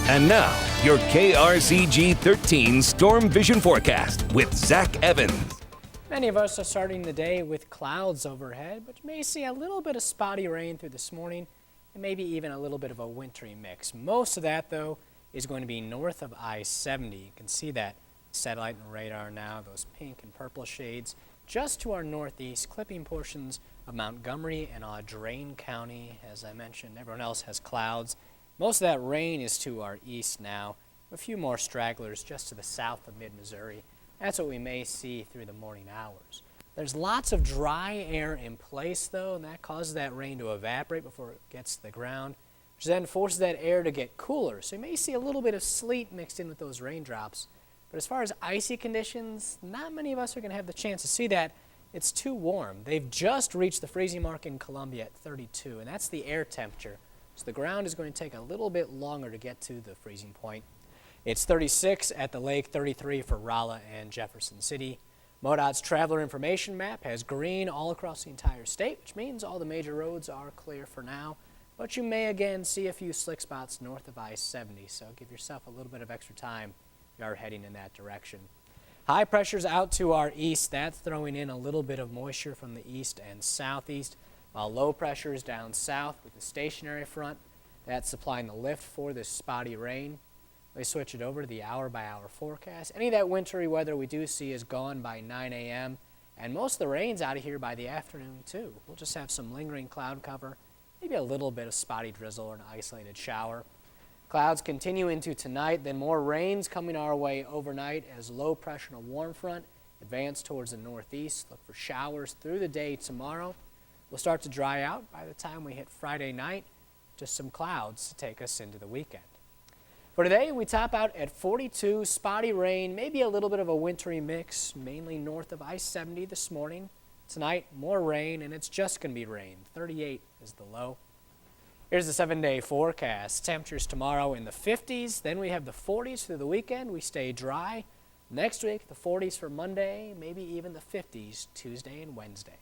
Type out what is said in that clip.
And now, your KRCG 13 Storm Vision Forecast with Zac Evans. Many of us are starting the day with clouds overhead, but you may see a little bit of spotty rain through this morning and maybe even a little bit of a wintry mix. Most of that, though, is going to be north of I-70. You can see that satellite and radar now, those pink and purple shades, just to our northeast, clipping portions of Montgomery and Audrain County. As I mentioned, everyone else has clouds. Most of that rain is to our east now. A few more stragglers just to the south of mid-Missouri. That's what we may see through the morning hours. There's lots of dry air in place, though, and that causes that rain to evaporate before it gets to the ground, which then forces that air to get cooler. So you may see a little bit of sleet mixed in with those raindrops. But as far as icy conditions, not many of us are going to have the chance to see that. It's too warm. They've just reached the freezing mark in Columbia at 32, and that's the air temperature. So the ground is going to take a little bit longer to get to the freezing point. It's 36 at the lake, 33 for Rolla and Jefferson City. MoDOT's traveler information map has green all across the entire state, which means all the major roads are clear for now. But you may again see a few slick spots north of I-70, so give yourself a little bit of extra time if you are heading in that direction. High pressure's out to our east. That's throwing in a little bit of moisture from the east and southeast, while low pressure is down south with the stationary front. That's supplying the lift for this spotty rain. We switch it over to the hour-by-hour forecast. Any of that wintry weather we do see is gone by 9 a.m., and most of the rain's out of here by the afternoon, too. We'll just have some lingering cloud cover, maybe a little bit of spotty drizzle or an isolated shower. Clouds continue into tonight, then more rain's coming our way overnight as low pressure and a warm front advance towards the northeast. Look for showers through the day tomorrow. Will start to dry out by the time we hit Friday night. Just some clouds to take us into the weekend. For today, we top out at 42, spotty rain, maybe a little bit of a wintry mix, mainly north of I-70 this morning. Tonight, more rain, and it's just going to be rain. 38 is the low. Here's the 7-day forecast. Temperatures tomorrow in the 50s. Then we have the 40s through the weekend. We stay dry. Next week, the 40s for Monday, maybe even the 50s Tuesday and Wednesday.